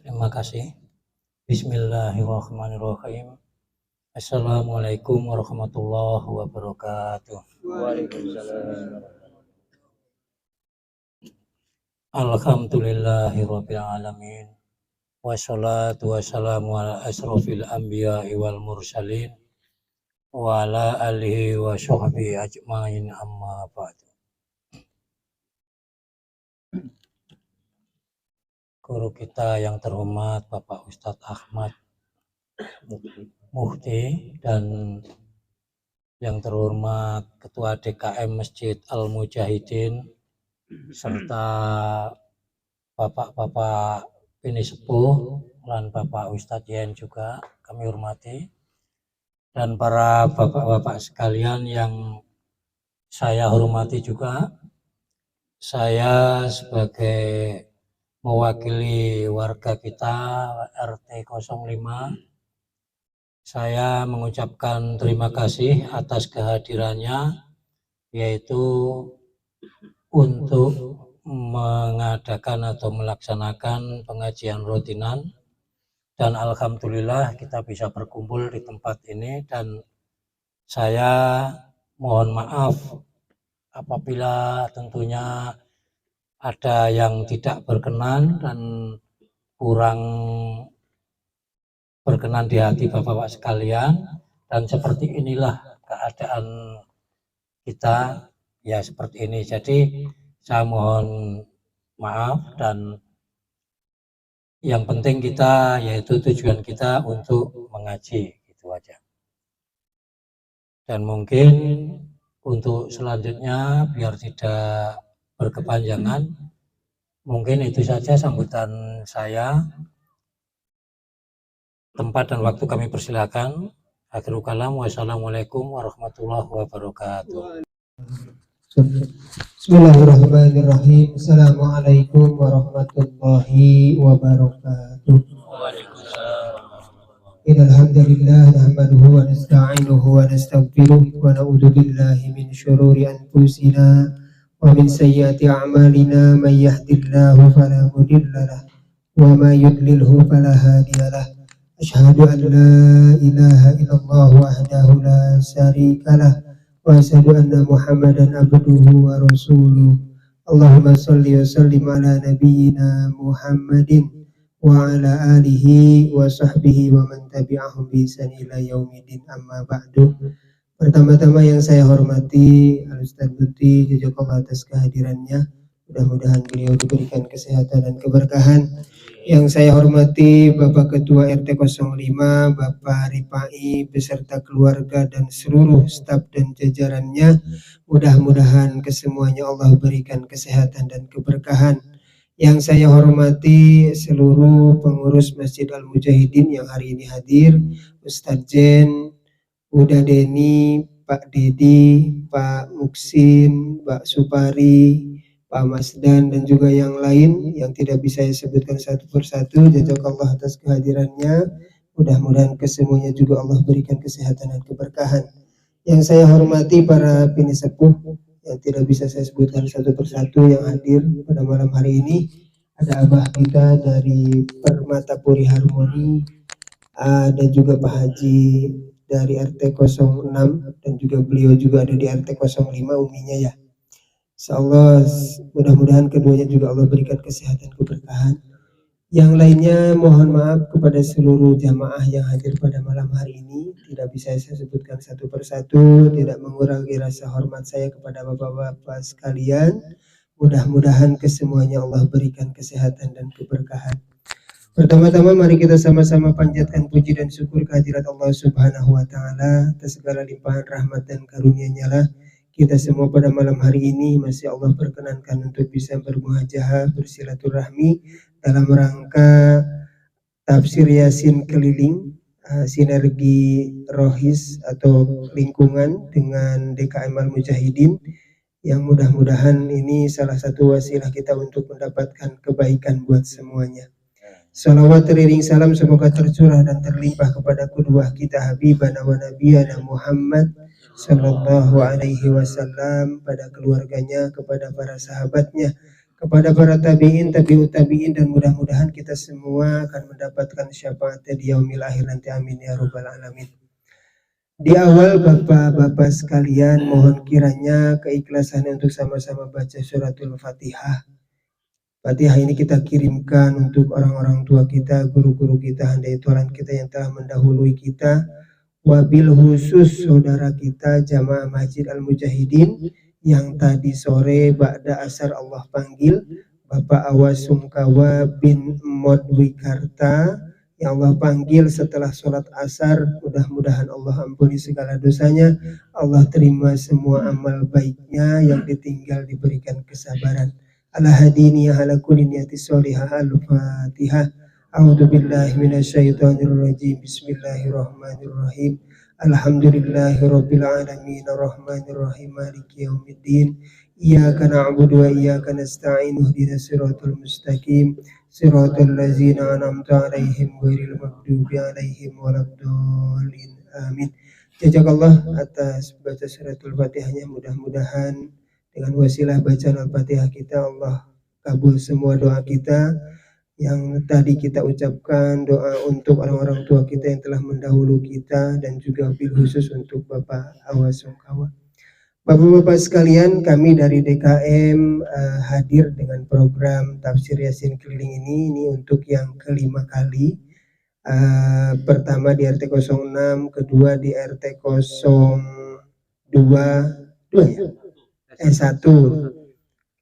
Terima kasih. Bismillahirrahmanirrahim. Assalamualaikum warahmatullahi wabarakatuh. Waalaikumsalam. Alhamdulillahirabbil alamin. Wassalatu wassalamu ala asrofil anbiya'i wal mursalin wa ala alihi wa sahbihi ajmain, amma ba'du. Guru kita yang terhormat Bapak Ustadz Ahmad Muhti dan yang terhormat Ketua DKM Masjid Al-Mujahidin serta Bapak-bapak Bini Sepuh dan Bapak Ustadz Yen juga kami hormati, dan para bapak-bapak sekalian yang saya hormati juga. Saya sebagai mewakili warga kita RT 05, saya mengucapkan terima kasih atas kehadirannya, yaitu untuk mengadakan atau melaksanakan pengajian rutinan, dan alhamdulillah kita bisa berkumpul di tempat ini. Dan saya mohon maaf apabila tentunya ada yang tidak berkenan dan kurang berkenan di hati bapak-bapak sekalian, dan seperti inilah keadaan kita ya, seperti ini. Jadi saya mohon maaf, dan yang penting kita, yaitu tujuan kita untuk mengaji, gitu aja. Dan mungkin untuk selanjutnya biar tidak berkepanjangan, mungkin itu saja sambutan saya. Tempat dan waktu kami persilakan. Akhirul kalam, wassalamualaikum warahmatullahi wabarakatuh. Bismillahirrahmanirrahim. Assalamualaikum warahmatullahi wabarakatuh. Innal hamdalillah nahmaduhu wa nasta'inuhu wa nastaghfiruh wa na'udzu billahi min syururi anfusina wa min sayyiati a'malina. May yahdihillahu fala mudilla lahu wa may yudlilhu fala hadiya lahu. Asyhadu an la ilaha illallah wahdahu la syarika lahu wa asyhadu anna Muhammadan abduhu wa rasuluh. Allahumma shalli wa sallim ala nabiyyina Muhammadin wa ala alihi wa sahbihi wa man tabi'ahum bi ihsan ila yaumidin, amma ba'du. Pertama-tama yang saya hormati Al-Ustadz Muhti, jazakallah atas kehadirannya. Mudah-mudahan beliau diberikan kesehatan dan keberkahan. Yang saya hormati Bapak Ketua RT 05, Bapak Ripai beserta keluarga dan seluruh staf dan jajarannya. Mudah-mudahan kesemuanya Allah berikan kesehatan dan keberkahan. Yang saya hormati seluruh pengurus Masjid Al-Mujahidin yang hari ini hadir, Ustadz Jen, Uda Deni, Pak Dedi, Pak Muksin, Pak Supari, Pak Masdan, dan juga yang lain yang tidak bisa saya sebutkan satu persatu. Jazakallah atas kehadirannya. Mudah-mudahan kesemuanya juga Allah berikan kesehatan dan keberkahan. Yang saya hormati para bini sepuh yang tidak bisa saya sebutkan satu persatu yang hadir pada malam hari ini. Ada abah kita dari Permata Puri Harmoni, ada juga Pak Haji dari RT 06, dan juga beliau juga ada di RT 05 uminya ya. Insyaallah mudah-mudahan keduanya juga Allah berikan kesehatan keberkahan. Yang lainnya mohon maaf kepada seluruh jamaah yang hadir pada malam hari ini. Tidak bisa saya sebutkan satu persatu, tidak mengurangi rasa hormat saya kepada bapak-bapak sekalian. Mudah-mudahan kesemuanya Allah berikan kesehatan dan keberkahan. Pertama-tama mari kita sama-sama panjatkan puji dan syukur kehadirat Allah Subhanahu wa taala atas segala limpahan rahmat dan karunia-Nya lah kita semua pada malam hari ini masih Allah perkenankan untuk bisa bermuhajahah, bersilaturahmi dalam rangka tafsir Yasin keliling, sinergi rohis atau lingkungan dengan DKM Al-Mujahidin, yang mudah-mudahan ini salah satu wasilah kita untuk mendapatkan kebaikan buat semuanya. Salawat teriring salam semoga tercurah dan terlimpah kepada kedua kita Habibana wa Nabiyana Muhammad Sallallahu alaihi wasallam, pada keluarganya, kepada para sahabatnya, kepada para tabi'in, tabi'ut tabi'in, dan mudah-mudahan kita semua akan mendapatkan syafaatnya di yaumil akhir nanti, amin ya rabbal alamin. Di awal Bapak-bapak sekalian, mohon kiranya keikhlasan untuk sama-sama baca suratul Fatihah. Fatihah ini kita kirimkan untuk orang-orang tua kita, guru-guru kita, handai Tuhan kita yang telah mendahului kita, wabil khusus saudara kita jamaah Masjid Al-Mujahidin yang tadi sore ba'da asar Allah panggil, Bapak Awas Sungkawa bin Modwikarta, yang Allah panggil setelah sholat asar. Mudah-mudahan Allah ampuni segala dosanya, Allah terima semua amal baiknya, yang ditinggal diberikan kesabaran. Ala hadini ala kulli niyati sholihah. Al-Fatihah. A'udzu billahi minasyaitonir rajim. Bismillahirrahmanirrahim. Alhamdulillahirabbil alamin arrahmanir rahim maliki yaumiddin. Iyyaka na'budu wa iyyaka nasta'in ihdinas siratal mustaqim siratal ladzina an'amta 'alaihim ghairil maghdubi 'alaihim waladdallin. Amin. Jazakallah atas baca suratul Fatihahnya. Mudah-mudahan dengan wasilah bacaan Al-Fatihah kita, Allah kabul semua doa kita yang tadi kita ucapkan, doa untuk orang-orang tua kita yang telah mendahulu kita, dan juga bil khusus untuk Bapak Awas Sungkawa. Bapak-bapak sekalian, kami dari DKM hadir dengan program Tafsir Yasin Keliling ini untuk yang kelima kali. Pertama di RT 06, kedua di RT 02,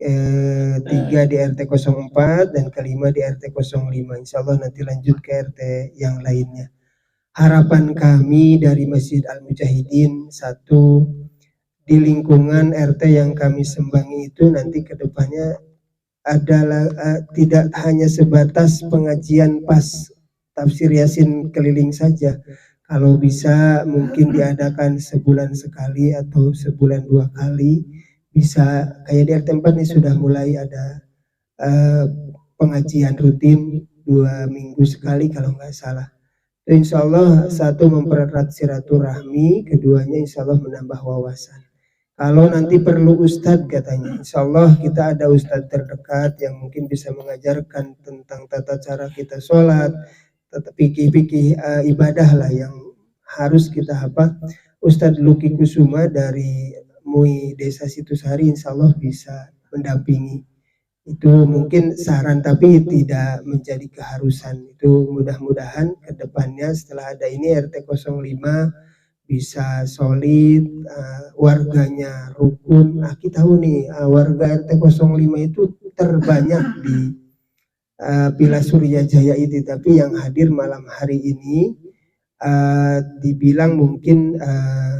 3 di RT 04, dan kelima di RT 05. Insya Allah nanti lanjut ke RT yang lainnya. Harapan kami dari Masjid Al-Mujahidin, satu, di lingkungan RT yang kami sembangi itu nanti kedepannya adalah tidak hanya sebatas pengajian pas tafsir Yasin keliling saja. Kalau bisa mungkin diadakan sebulan sekali atau sebulan 2 kali. Bisa kayak di RT 4 nih sudah mulai ada pengajian rutin 2 minggu sekali kalau nggak salah. Insya Allah satu mempererat silaturahmi, keduanya insya Allah menambah wawasan. Kalau nanti perlu ustadz katanya, insya Allah kita ada ustadz terdekat yang mungkin bisa mengajarkan tentang tata cara kita sholat, fikih ibadah lah yang harus kita hafal. Ustadz Luki Kusuma dari MUI Desa Situsari insya Allah bisa mendampingi. Itu mungkin saran tapi tidak menjadi keharusan. Itu mudah-mudahan ke depannya setelah ada ini RT 05 bisa solid, warganya rukun. Kita tahu nih warga RT 05 itu terbanyak di Pila Surya Jaya itu, tapi yang hadir malam hari ini dibilang mungkin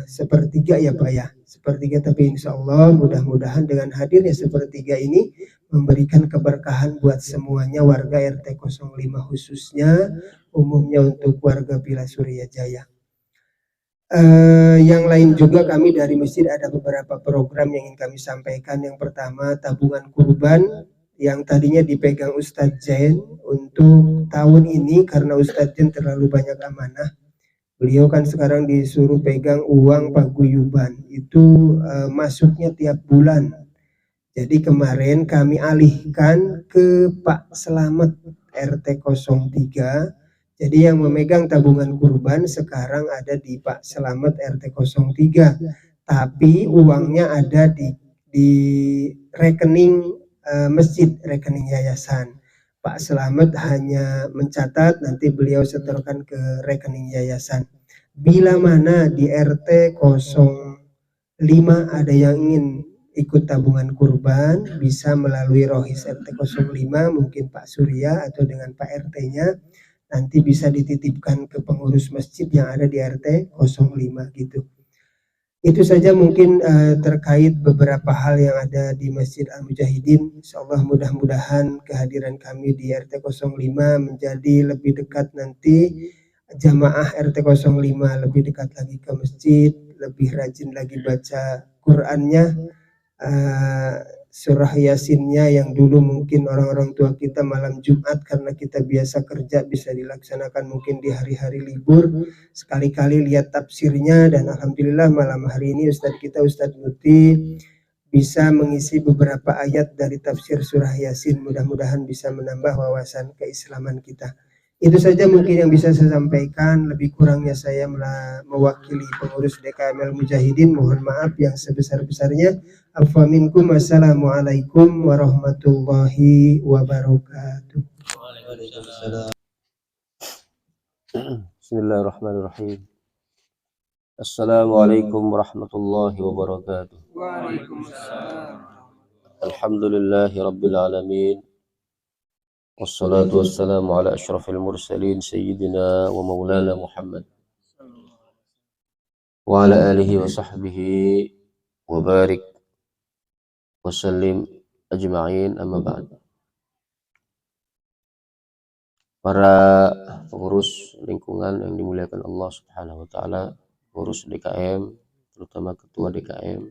sepertiga ya Pak ya, sepertiga, tapi insya Allah mudah-mudahan dengan hadirnya sepertiga ini memberikan keberkahan buat semuanya warga RT 05 khususnya, umumnya untuk warga Pila Surya Jaya. Yang lain juga kami dari masjid ada beberapa program yang ingin kami sampaikan. Yang pertama tabungan kurban yang tadinya dipegang Ustadz Zain untuk tahun ini karena Ustadz Zain terlalu banyak amanah. Beliau kan sekarang disuruh pegang uang paguyuban, itu masuknya tiap bulan. Jadi kemarin kami alihkan ke Pak Selamet RT 03. Jadi yang memegang tabungan kurban sekarang ada di Pak Selamet RT 03. Tapi uangnya ada di rekening masjid, rekening yayasan. Pak Selamet hanya mencatat, nanti beliau setorkan ke rekening yayasan. Bila mana di RT 05 ada yang ingin ikut tabungan kurban, bisa melalui Rohis RT 05, mungkin Pak Surya atau dengan Pak RT-nya, nanti bisa dititipkan ke pengurus masjid yang ada di RT 05 gitu. Itu saja mungkin terkait beberapa hal yang ada di Masjid Al-Mujahidin. Insyaallah mudah-mudahan kehadiran kami di RT 05 menjadi lebih dekat nanti, jamaah RT 05 lebih dekat lagi ke masjid, lebih rajin lagi baca Qur'annya, surah Yasinnya yang dulu mungkin orang-orang tua kita malam Jumat karena kita biasa kerja bisa dilaksanakan mungkin di hari-hari libur, sekali-kali lihat tafsirnya. Dan alhamdulillah malam hari ini Ustadz kita Ustadz Muti bisa mengisi beberapa ayat dari tafsir surah Yasin. Mudah-mudahan bisa menambah wawasan keislaman kita. Itu saja mungkin yang bisa saya sampaikan. Lebih kurangnya saya mewakili pengurus DKML Mujahidin. Mohon maaf yang sebesar-besarnya. Afwa minkum. Wassalamualaikum warahmatullahi wabarakatuh. Bismillahirrahmanirrahim. Assalamualaikum warahmatullahi wabarakatuh. Waalaikumsalam. Alhamdulillahi rabbil alamin. Wassalatu wassalamu ala asyrafil mursalin sayyidina wa maulana Muhammad wa ala alihi wa sahbihi wa barik wa sallim ajma'in, amma ba'd. Para pengurus lingkungan yang dimuliakan Allah Subhanahu wa taala, pengurus DKM, terutama ketua DKM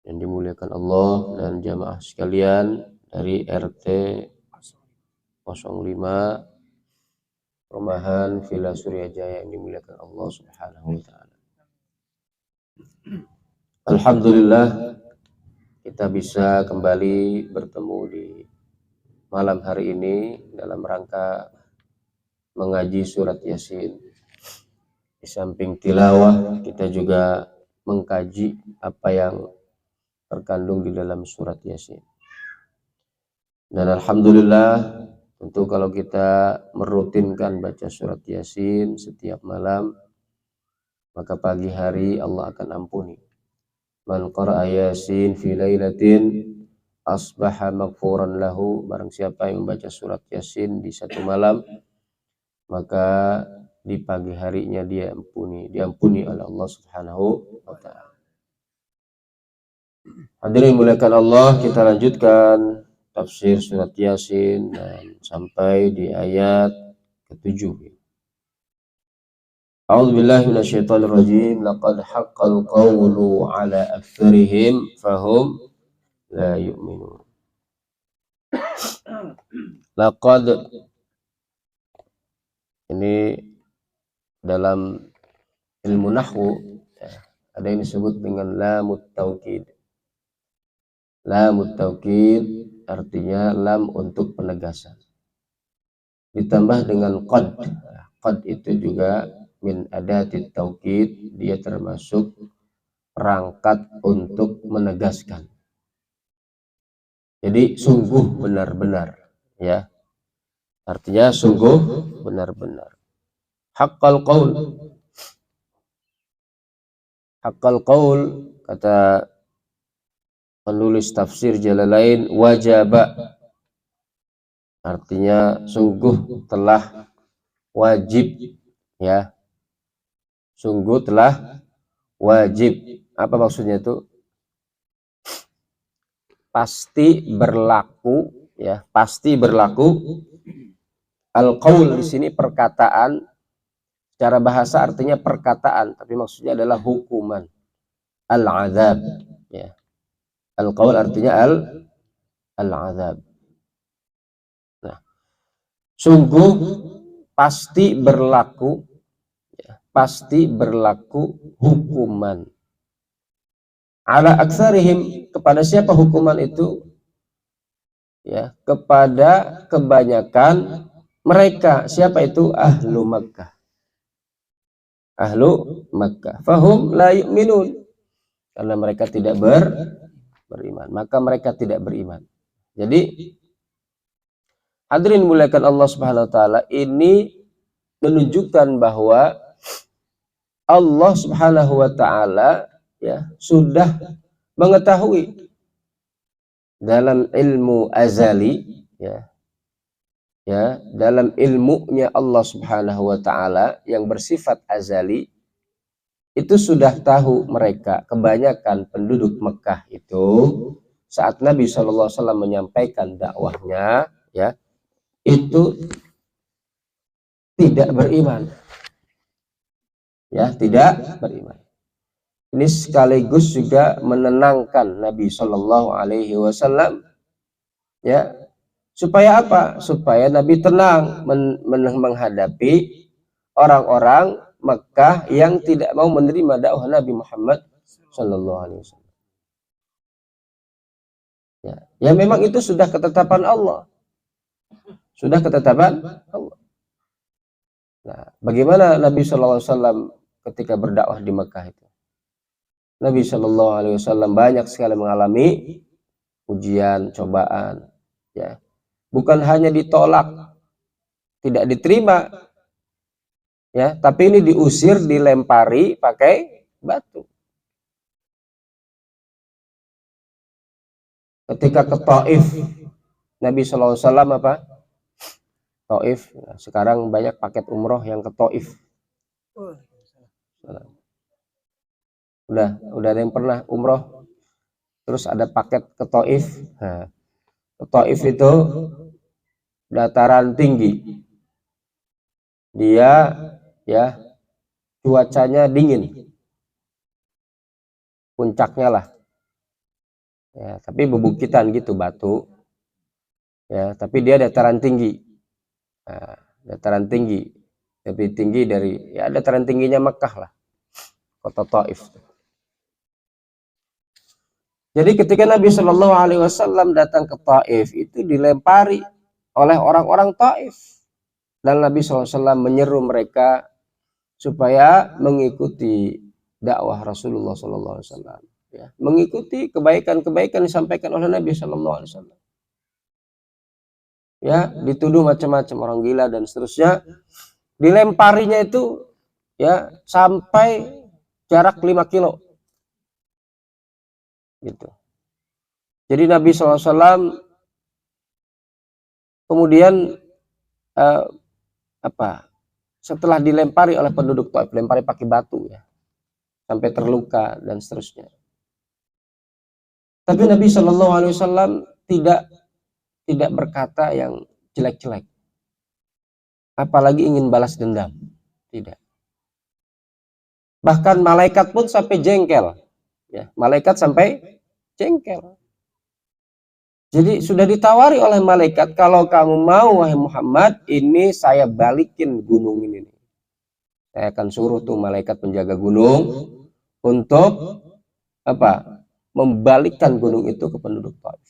yang dimuliakan Allah, dan jamaah sekalian dari RT 05 Perumahan Villa Suryajaya yang dimuliakan Allah Subhanahu wa taala. Alhamdulillah kita bisa kembali bertemu di malam hari ini dalam rangka mengaji surat Yasin. Di samping tilawah, kita juga mengkaji apa yang terkandung di dalam surat Yasin. Dan alhamdulillah, tentu kalau kita merutinkan baca surat Yasin setiap malam, maka pagi hari Allah akan ampuni. Man qara'a Yasin fi lailatin asbaha maghfuran lahu. Barang siapa yang membaca surat Yasin di satu malam, maka di pagi harinya dia diampuni oleh Allah Subhanahu wa taala. Hadirin muliakan Allah, kita lanjutkan tafsir surat Yasin dan sampai di ayat ke-7. A'udzubillahi minasyaitonir rajim. Laqad haqqal qawlu 'ala aktsarihim fahum la yu'minun. Laqad, ini dalam ilmu nahwu ada yang disebut dengan lamut taukid. Lamut taukid artinya lam untuk penegasan, ditambah dengan qad. Qad itu juga min adatit taukid, dia termasuk perangkat untuk menegaskan. Jadi sungguh benar-benar, ya, artinya sungguh benar-benar. Haqqal qaul, haqqal qaul, kata penulis tafsir Jalalain, wajaba, artinya sungguh telah wajib, ya, sungguh telah wajib. Apa maksudnya itu? Pasti berlaku, ya, pasti berlaku. Al-qaul di sini perkataan, secara bahasa artinya perkataan, tapi maksudnya adalah hukuman. Al-azab, ya. Al-qaul artinya al-azab. Nah, sungguh pasti berlaku, ya, pasti berlaku hukuman. Ala aktsarihim, kepada siapa hukuman itu? Ya, kepada kebanyakan mereka. Siapa itu? Ahlu Makkah. Ahlu Makkah. Fahum la yu'minun, karena mereka tidak beriman, maka mereka tidak beriman. Jadi hadirin muliakan Allah Subhanahu wa taala, ini menunjukkan bahwa Allah Subhanahu wa taala, ya, sudah mengetahui dalam ilmu azali, ya, ya, dalam ilmunya Allah Subhanahu wa taala yang bersifat azali, itu sudah tahu mereka, kebanyakan penduduk Mekah itu saat Nabi SAW menyampaikan dakwahnya, ya, itu tidak beriman, ya, tidak beriman. Ini sekaligus juga menenangkan Nabi SAW, ya, supaya apa? Supaya Nabi tenang menghadapi orang-orang Mekah yang tidak mau menerima dakwah Nabi Muhammad SAW. Ya memang itu sudah ketetapan Allah. Sudah ketetapan Allah. Nah, bagaimana Nabi SAW ketika berdakwah di Mekah itu? Nabi SAW banyak sekali mengalami ujian, cobaan, ya. Bukan hanya ditolak, tidak diterima, ya, tapi ini diusir, dilempari pakai batu. Ketika ke Taif, Nabi SAW apa? Taif. Nah, sekarang banyak paket umroh yang ke Taif. Udah ada yang pernah umroh, terus ada paket ke Taif. Nah, ke Taif itu dataran tinggi. Dia ya cuacanya dingin. Puncaknya lah. Ya, tapi bebukitan gitu, batu. Ya, tapi dia dataran tinggi. Nah, dataran tinggi. Lebih tinggi dari, ya dataran tingginya Mekah lah. Kota Taif. Jadi ketika Nabi Shallallahu Alaihi Wasallam datang ke Taif, itu dilempari oleh orang-orang Taif. Dan Nabi SAW menyeru mereka supaya mengikuti dakwah Rasulullah SAW. Ya, mengikuti kebaikan-kebaikan disampaikan oleh Nabi SAW. Ya, dituduh macam-macam, orang gila dan seterusnya. Dilemparinya itu ya sampai jarak 5 kilo. Gitu. Jadi Nabi SAW kemudian setelah dilempari oleh penduduk Taif, lempari pakai batu ya, sampai terluka dan seterusnya. Tapi Nabi SAW tidak berkata yang jelek-jelek, apalagi ingin balas dendam, tidak. Bahkan malaikat pun sampai jengkel, ya, malaikat sampai jengkel. Jadi sudah ditawari oleh malaikat, kalau kamu mau wahai Muhammad, ini saya balikin gunung ini. Saya akan suruh tuh malaikat penjaga gunung untuk apa? Membalikkan gunung itu ke penduduk Taif.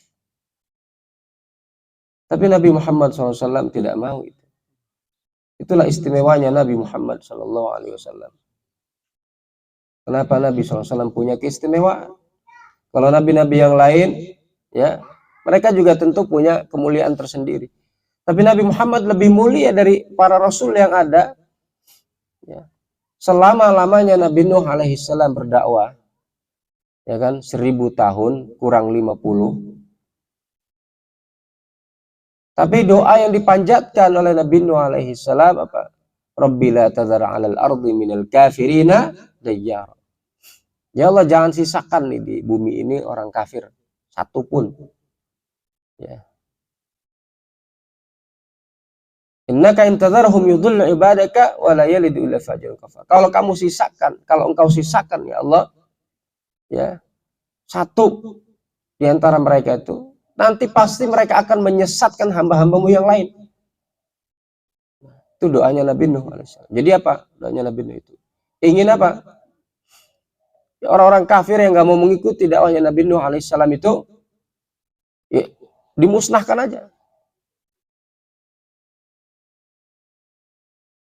Tapi Nabi Muhammad SAW tidak mau itu. Itulah istimewanya Nabi Muhammad SAW. Kenapa Nabi SAW punya keistimewaan? Kalau nabi-nabi yang lain, ya, mereka juga tentu punya kemuliaan tersendiri. Tapi Nabi Muhammad lebih mulia dari para rasul yang ada. Ya. Selama-lamanya Nabi Nuh alaihissalam berdakwah, ya kan, 1000 tahun kurang 50. Tapi doa yang dipanjatkan oleh Nabi Nuh alaihissalam apa? Rabbi la tadhar 'alal ardi minal kafirina dayyar. Ya Allah, jangan sisakan nih di bumi ini orang kafir satu pun. Ya. Innaka in tadharhum yudhillu ibadaka wa la yalidu illa fajran kafar. Kalau kamu sisakan, kalau engkau sisakan ya Allah, ya, satu di antara mereka itu, nanti pasti mereka akan menyesatkan hamba-hambamu yang lain. Itu doanya Nabi Nuh alaihissalam. Jadi apa doanya Nabi Nuh itu? Ingin apa? Orang-orang kafir yang nggak mau mengikuti dakwahnya Nabi Nuh alaihissalam itu, ya, dimusnahkan aja.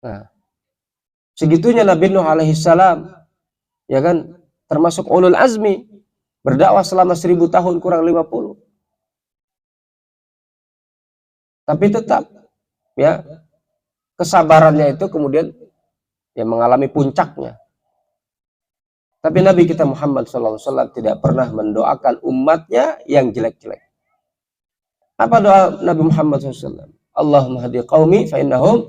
Nah, segitunya Nabi Nuh alaihissalam, ya kan, termasuk ulul azmi, berdakwah selama 1000 tahun kurang 50. Tapi tetap, ya, kesabarannya itu kemudian ya mengalami puncaknya. Tapi Nabi kita Muhammad SAW tidak pernah mendoakan umatnya yang jelek-jelek. Apa doa Nabi Muhammad SAW? Allahumma hadi qaumi fa innahum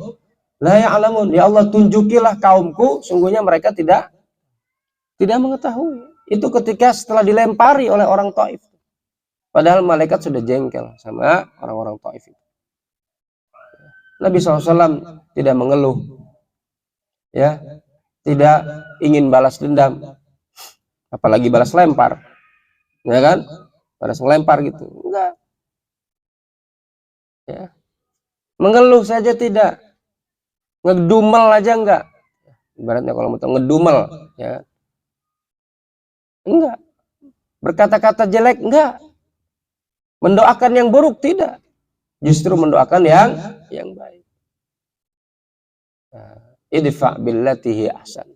la ya'lamun. Ya Allah, tunjukilah kaumku, sungguhnya mereka tidak mengetahui. Itu ketika setelah dilempari oleh orang Taif. Padahal malaikat sudah jengkel sama orang-orang Taif itu. Nabi SAW tidak mengeluh, ya, tidak ingin balas dendam, apalagi balas lempar, ya kan, balas lempar gitu, enggak, ya, mengeluh saja tidak, ngedumel aja enggak, ibaratnya kalau mau ngedumel, ya, enggak, berkata-kata jelek enggak, Mendoakan yang buruk tidak, justru mendoakan yang baik. Idfa billatihi ahsan.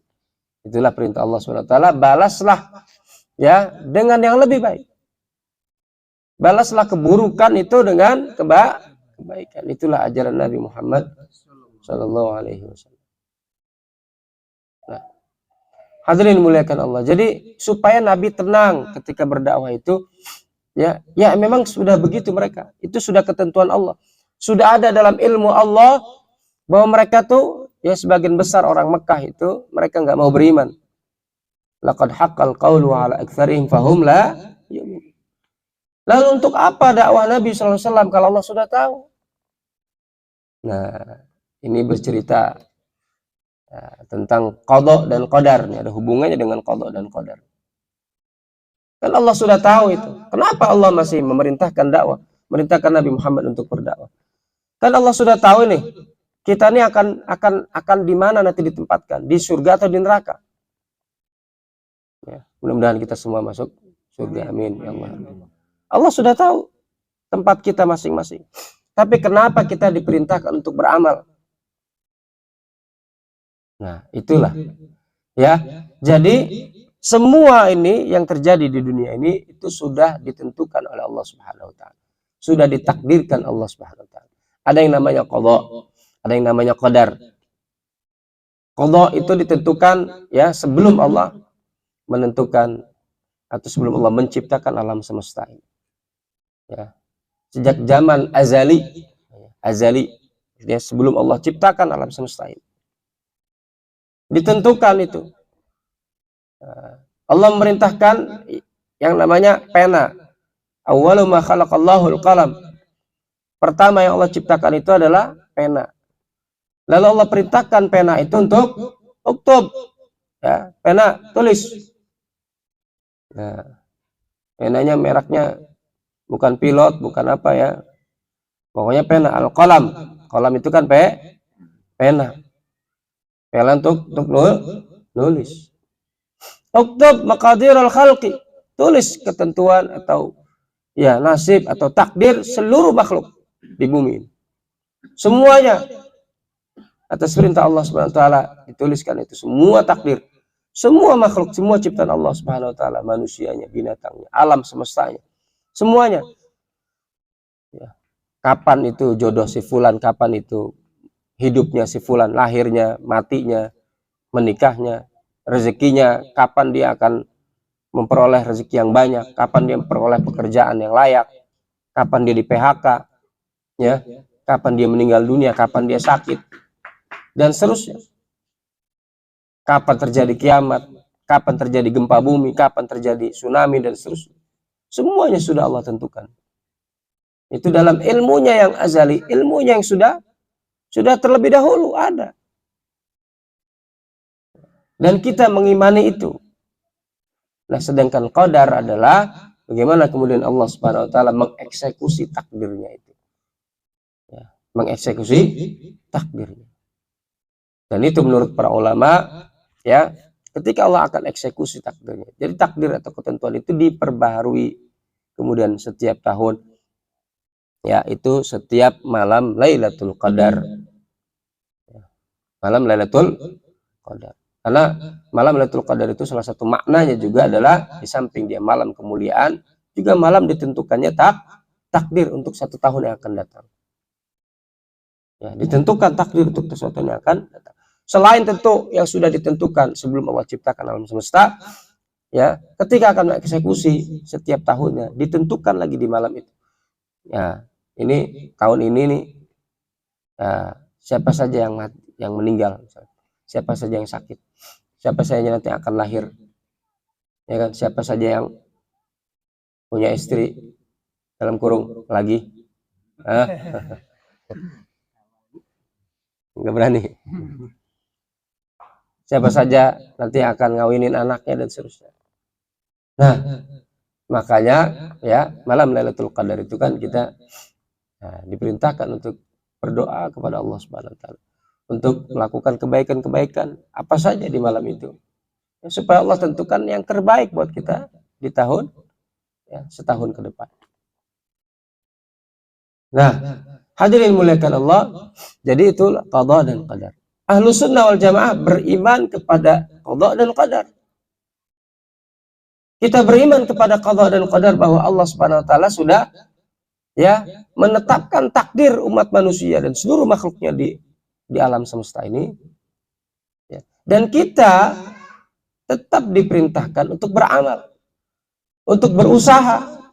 Itulah perintah Allah SWT. Balaslah ya dengan yang lebih baik. Balaslah keburukan itu dengan kebaikan. Itulah ajaran Nabi Muhammad Sallallahu Alaihi Wasallam. Nah, hadirin muliakan Allah. Jadi supaya Nabi tenang ketika berdakwah itu, ya memang sudah begitu mereka. Itu sudah ketentuan Allah. Sudah ada dalam ilmu Allah bahwa mereka tuh ya sebagian besar orang Mekah itu mereka nggak mau beriman. Laqad haqqal qawlu ala aktsarihim fahum la yu'min. Lalu untuk apa dakwah Nabi SAW kalau Allah sudah tahu? Nah, ini bercerita tentang qada dan qadar. Ini ada hubungannya dengan qada dan qadar. Kan Allah sudah tahu itu. Kenapa Allah masih memerintahkan dakwah, memerintahkan Nabi Muhammad untuk berdakwah? Kan Allah sudah tahu nih, kita ini akan di mana nanti ditempatkan, di surga atau di neraka. Ya, mudah-mudahan kita semua masuk surga. Amin ya Allah. Allah sudah tahu tempat kita masing-masing. Tapi kenapa kita diperintahkan untuk beramal? Nah, itulah. Ya. Jadi semua ini yang terjadi di dunia ini itu sudah ditentukan oleh Allah Subhanahu wa taala. Sudah ditakdirkan Allah Subhanahu wa taala. Ada yang namanya qada, ada yang namanya qadar. Qada itu ditentukan ya sebelum Allah menentukan atau sebelum Allah menciptakan alam semesta ini. Ya. Sejak zaman azali, ya, sebelum Allah ciptakan alam semesta ini, ditentukan itu. Allah memerintahkan yang namanya pena. Awwalu ma khalaqallahu al-qalam. Pertama yang Allah ciptakan itu adalah pena. Lalu Allah perintahkan pena itu untuk uktub. Ya, pena tulis. Nah, penanya mereknya bukan pilot, bukan apa ya. Pokoknya pena, al-qalam. Qalam itu kan pena. Pena untuk nulis. Uktub maqadir al-khalqi. Tulis ketentuan atau ya nasib atau takdir seluruh makhluk di bumi ini. Semuanya atas perintah Allah Subhanahu wa taala dituliskan itu semua takdir. Semua makhluk, semua ciptaan Allah Subhanahu wa taala, manusianya, binatangnya, alam semestanya. Semuanya. Ya. Kapan itu jodoh si fulan, kapan itu hidupnya si fulan, lahirnya, matinya, menikahnya, rezekinya, kapan dia akan memperoleh rezeki yang banyak, kapan dia memperoleh pekerjaan yang layak, kapan dia di PHK, ya, kapan dia meninggal dunia, kapan dia sakit, dan seterusnya. Kapan terjadi kiamat, kapan terjadi gempa bumi, kapan terjadi tsunami, dan seterusnya. Semuanya sudah Allah tentukan. Itu dalam ilmunya yang azali, ilmunya yang sudah terlebih dahulu ada. Dan kita mengimani itu. Nah, sedangkan qadar adalah bagaimana kemudian Allah Subhanahu wa taala mengeksekusi takdirnya itu. Ya, mengeksekusi takdirnya. Dan itu menurut para ulama ya, ketika Allah akan eksekusi takdirnya. Jadi takdir atau ketentuan itu diperbaharui kemudian setiap tahun. Ya, itu setiap malam Lailatul Qadar. Ya, malam Lailatul Qadar. Karena malam Lailatul Qadar itu salah satu maknanya juga adalah di samping dia malam kemuliaan, juga malam ditentukannya takdir untuk 1 tahun yang akan datang. Ya, ditentukan takdir untuk 1 tahun yang akan datang. Selain tentu yang sudah ditentukan sebelum Allah ciptakan alam semesta, ya, ketika akan mengeksekusi setiap tahunnya ditentukan lagi di malam itu. Ya, ini tahun ini nih, ya, siapa saja yang meninggal, siapa saja yang sakit, siapa saja nanti akan lahir, ya kan, siapa saja yang punya istri dalam kurung lagi, nggak berani, siapa saja nanti akan ngawinin anaknya dan seterusnya. Nah, makanya ya malam Lailatul Qadar itu kan kita diperintahkan untuk berdoa kepada Allah Subhanahu wa taala, untuk melakukan kebaikan-kebaikan apa saja di malam itu, ya, supaya Allah tentukan yang terbaik buat kita di tahun ya, setahun ke depan. Nah, hadirin muliakan Allah, jadi itu qada dan qadar. Ahlus sunnah wal jamaah beriman kepada qada dan qadar. Kita beriman kepada qada dan qadar bahwa Allah Subhanahu wa taala sudah ya menetapkan takdir umat manusia dan seluruh makhluknya di alam semesta ini. Ya. Dan kita tetap diperintahkan untuk beramal, untuk berusaha,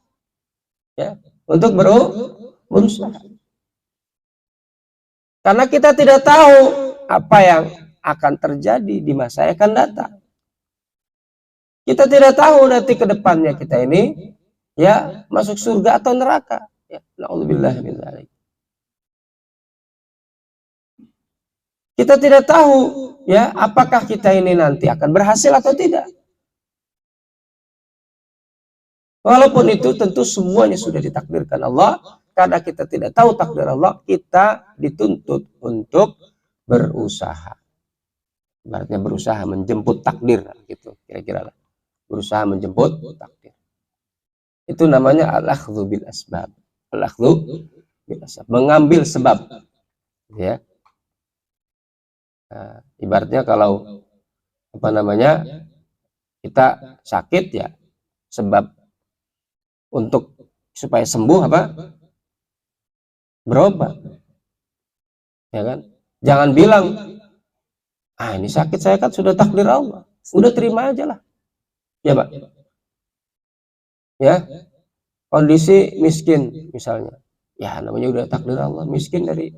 ya, untuk berusaha. Karena kita tidak tahu apa yang akan terjadi di masa yang akan datang. Kita tidak tahu nanti ke depannya kita ini ya masuk surga atau neraka. Ya, na'udzubillah min dzalik. Kita tidak tahu ya apakah kita ini nanti akan berhasil atau tidak. Walaupun itu tentu semuanya sudah ditakdirkan Allah, karena kita tidak tahu takdir Allah, kita dituntut untuk berusaha. Ibaratnya berusaha menjemput takdir gitu, kira-kira lah. Berusaha menjemput takdir. Itu namanya al-akhdhu bil asbab. Al-akhdhu bil asbab, mengambil sebab. Ya. Nah, ibaratnya kalau apa namanya? Kita sakit ya, sebab untuk supaya sembuh apa? Berobat. Ya kan? Jangan bilang, "Ah, ini sakit saya kan sudah takdir Allah. Udah terima aja lah." Ya, Pak. Ya. Kondisi miskin misalnya. Ya, namanya udah takdir Allah, miskin dari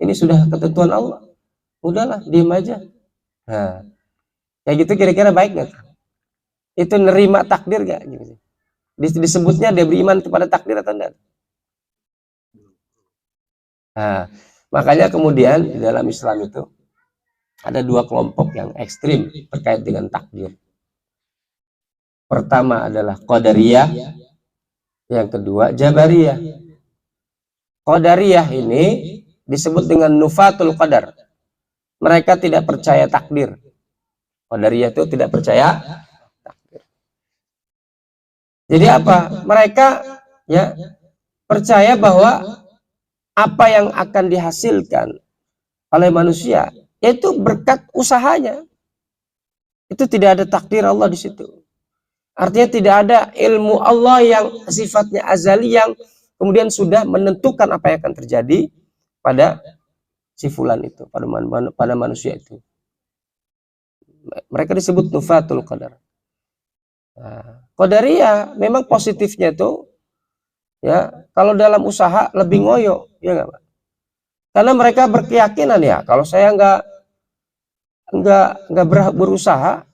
ini sudah ketentuan Allah. Udahlah, diem aja. Nah, kayak gitu kira-kira baik nggak? Itu nerima takdir gak? Disebutnya dia beriman kepada takdir atau enggak? Nah, makanya kemudian di dalam Islam itu ada dua kelompok yang ekstrim terkait dengan takdir. Pertama adalah Qadariyah, yang kedua Jabariyah. Qadariyah ini disebut dengan Nufatul Qadar. Mereka tidak percaya takdir. Qadariyah itu tidak percaya takdir. Jadi apa? Mereka ya percaya bahwa apa yang akan dihasilkan oleh manusia itu berkat usahanya. Itu tidak ada takdir Allah di situ. Artinya tidak ada ilmu Allah yang sifatnya azali yang kemudian sudah menentukan apa yang akan terjadi pada si fulan itu, pada manusia itu. Mereka disebut Nufatul Qadar. Nah, Qadariyah memang positifnya itu ya kalau dalam usaha lebih ngoyo, ya nggak Pak? Karena mereka berkeyakinan ya kalau saya nggak berusaha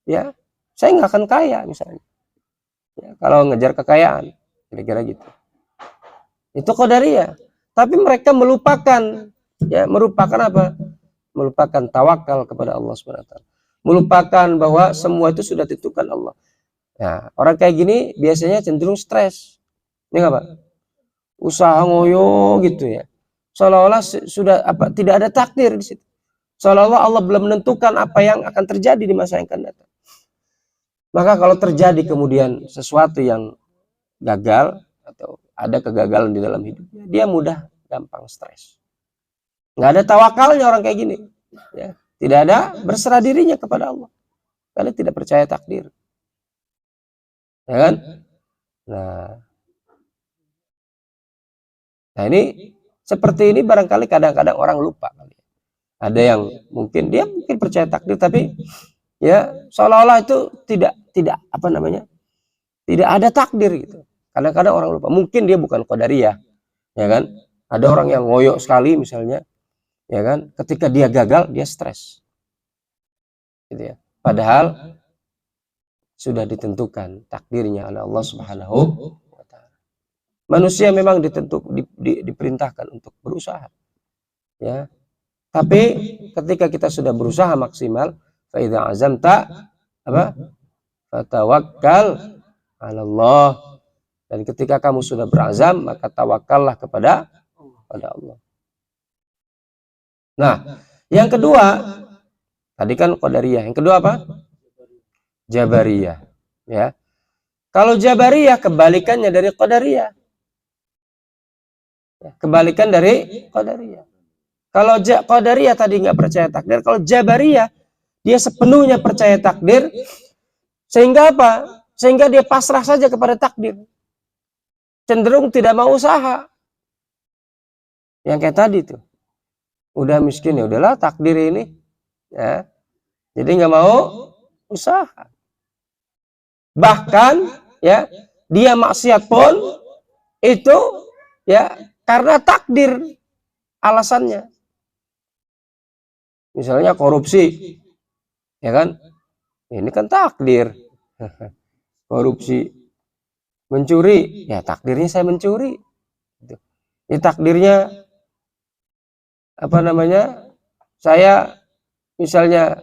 ya saya nggak akan kaya misalnya. Ya, kalau ngejar kekayaan, kira-kira gitu. Itu Qadariyah. Tapi mereka melupakan apa? Melupakan tawakal kepada Allah SWT. Melupakan bahwa semua itu sudah ditentukan Allah. Nah, orang kayak gini biasanya cenderung stres. Ini nggak Pak? Usaha ngoyo gitu ya. Seolah-olah sudah apa? Tidak ada takdir di situ. Seolah-olah Allah belum menentukan apa yang akan terjadi di masa yang akan datang. Maka kalau terjadi kemudian sesuatu yang gagal atau ada kegagalan di dalam hidupnya, dia mudah gampang stres. Nggak ada tawakalnya orang kayak gini. Ya. Tidak ada berserah dirinya kepada Allah. Karena tidak percaya takdir. Ya kan? Nah ini seperti ini barangkali kadang-kadang orang lupa. Ada yang mungkin dia percaya takdir tapi ya seolah-olah itu tidak apa namanya tidak ada takdir gitu. Kadang-kadang orang lupa, mungkin dia bukan Qadariyah, ya kan? Ada orang yang ngoyo sekali misalnya, ya kan? Ketika dia gagal dia stres, gitu ya. Padahal sudah ditentukan takdirnya oleh Allah Subhanahu wa Ta'ala. Manusia memang diperintahkan untuk berusaha, ya. Tapi ketika kita sudah berusaha maksimal, fa idza azamta apa? Fatawakkal 'ala Allah. Dan ketika kamu sudah berazam, maka tawakallah kepada Allah. Nah, yang kedua, tadi kan Qadariyah. Yang kedua apa? Jabariyah. Ya. Kalau Jabariyah kebalikannya dari Qadariyah. Ya, kebalikan dari Qadariyah. Kalau Qadariyah tadi nggak percaya takdir, kalau Jabariyah dia sepenuhnya percaya takdir, sehingga apa? Sehingga dia pasrah saja kepada takdir. Cenderung tidak mau usaha. Yang kayak tadi tuh. Udah miskin ya udahlah takdir ini. Ya. Jadi nggak mau usaha. Bahkan ya dia maksiat pun itu ya karena takdir alasannya. Misalnya korupsi, ya kan? Ini kan takdir. Korupsi, mencuri, ya takdirnya saya mencuri. Ya takdirnya apa namanya? Saya misalnya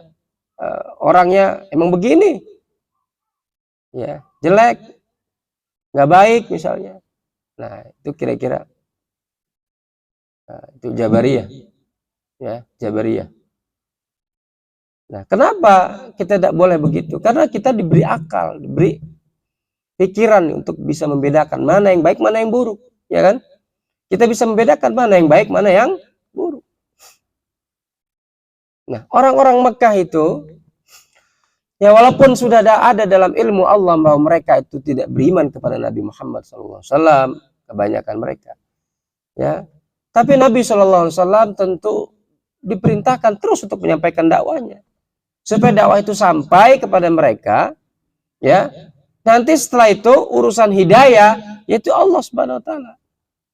orangnya emang begini, ya jelek, nggak baik misalnya. Nah itu kira-kira itu Jabariyah, ya Jabariyah. Nah, kenapa kita tidak boleh begitu? Karena kita diberi akal, diberi pikiran untuk bisa membedakan mana yang baik, mana yang buruk, ya kan? Kita bisa membedakan mana yang baik, mana yang buruk. Nah, orang-orang Mekah itu, ya walaupun sudah ada dalam ilmu Allah bahwa mereka itu tidak beriman kepada Nabi Muhammad SAW, kebanyakan mereka, ya. Tapi Nabi SAW tentu diperintahkan terus untuk menyampaikan dakwanya. Supaya dakwah itu sampai kepada mereka, ya. Nanti setelah itu urusan hidayah yaitu Allah Subhanahu wa taala.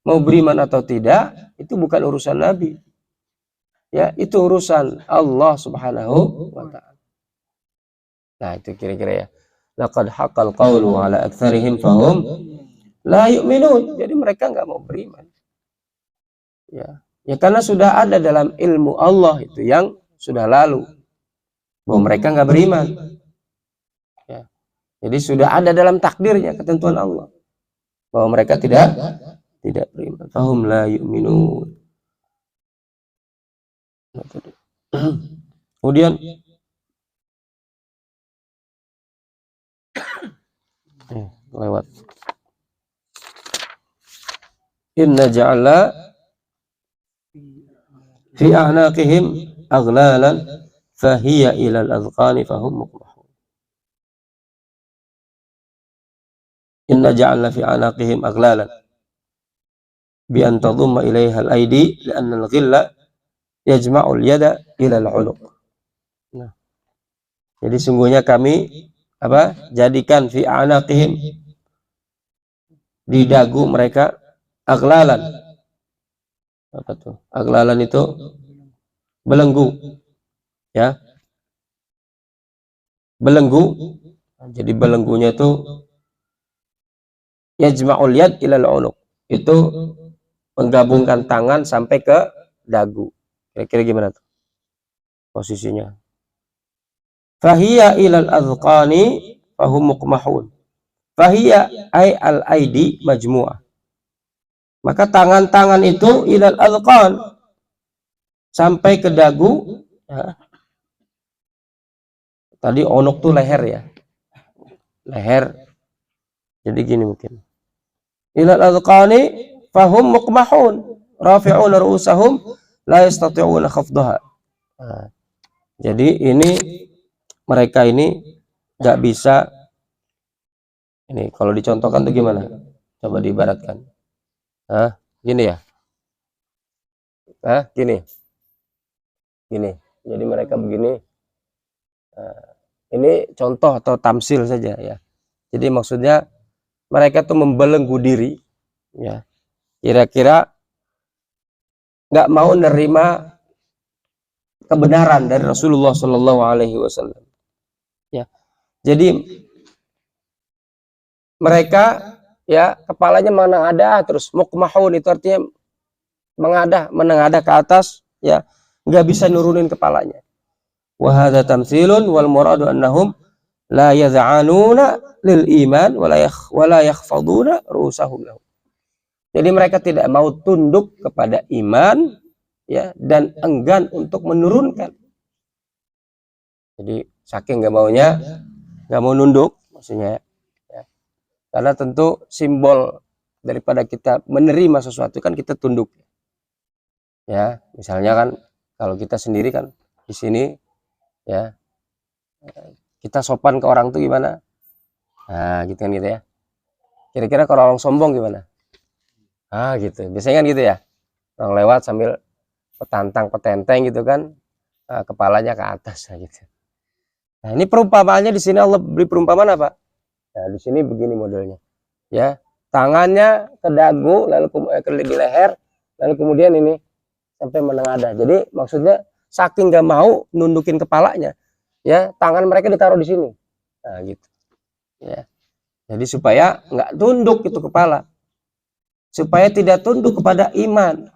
Mau beriman atau tidak itu bukan urusan Nabi. Ya, itu urusan Allah Subhanahu wa taala. Nah, itu kira-kira ya. Laqad haqqal qawlu ala aktsarihim fahum la yu'minun. Jadi mereka enggak mau beriman. Ya. Ya karena sudah ada dalam ilmu Allah itu yang sudah lalu. Bahwa mereka nggak beriman. Ya. Jadi sudah ada dalam takdirnya ketentuan Allah bahwa mereka tidak beriman. Fahum la yu'minun. Kemudian lewat. Inna ja'ala fi a'naqihim aghlalan fahiya ilal azqani fahum muqmahun. Inna ja'alna fi anaqihim aghlalan bi an tadumma ilaiha al-aidi li'anna al-ghilla yajma'u al-yada ila al-'unuq. Nah, jadi sungguhnya kami jadikan fi anaqihim di dagu mereka aghlalan. Apa tuh? Aghlalan itu belenggu. Ya, belenggu. Jadi belenggunya itu yajma'ul yad ilal unuq, itu menggabungkan tangan sampai ke dagu. Kira-kira gimana tuh posisinya? Fahiya ilal azqani fahum muqmahun. Fahiya ay al aidi majmu'ah. Maka tangan-tangan itu ilal azqan sampai ke dagu. Ya. Tadi onok tuh leher ya. Leher. Jadi gini mungkin. Ilal azqani fahum muqmahun rafi'una ru'usahum la yastati'una khafdaha. Nah, jadi ini mereka ini nggak bisa. Ini kalau dicontohkan tuh gimana? Coba diibaratkan. Gini ya. Gini. Gini. Jadi mereka begini. Ini contoh atau tamsil saja ya. Jadi maksudnya mereka tuh membelenggu diri, ya. Kira-kira nggak mau nerima kebenaran dari Rasulullah Shallallahu Alaihi Wasallam. Ya. Jadi mereka ya kepalanya menengadah terus mukmahun itu artinya menengadah ke atas, ya, nggak bisa nurunin kepalanya. Wa hadza tamtsilun wal muradu annahum la yaz'anuna lil iman wa la yakhfaduna ru'usahum lahu. Jadi mereka tidak mau tunduk kepada iman, ya, dan enggan untuk menurunkan. Jadi saking nggak mau nunduk maksudnya, ya. Karena tentu simbol daripada kita menerima sesuatu kan kita tunduk. Ya, misalnya kan kalau kita sendiri kan di sini ya, kita sopan ke orang tuh gimana? Nah, gitu kan gitu ya. Kira-kira kalau orang sombong gimana? Ah, gitu. Biasanya kan gitu ya. Orang lewat sambil petenteng gitu kan, kepalanya ke atas gitu. Nah, ini perumpamaannya di sini Allah beri perumpamaan apa? Nah, di sini begini modelnya. Ya, tangannya ke dagu, lalu di leher, lalu kemudian ini sampai menengadah. Jadi maksudnya saking gak mau nundukin kepalanya, ya tangan mereka ditaruh di sini. Nah, gitu. Ya. Jadi supaya nggak tunduk itu kepala, supaya tidak tunduk kepada iman,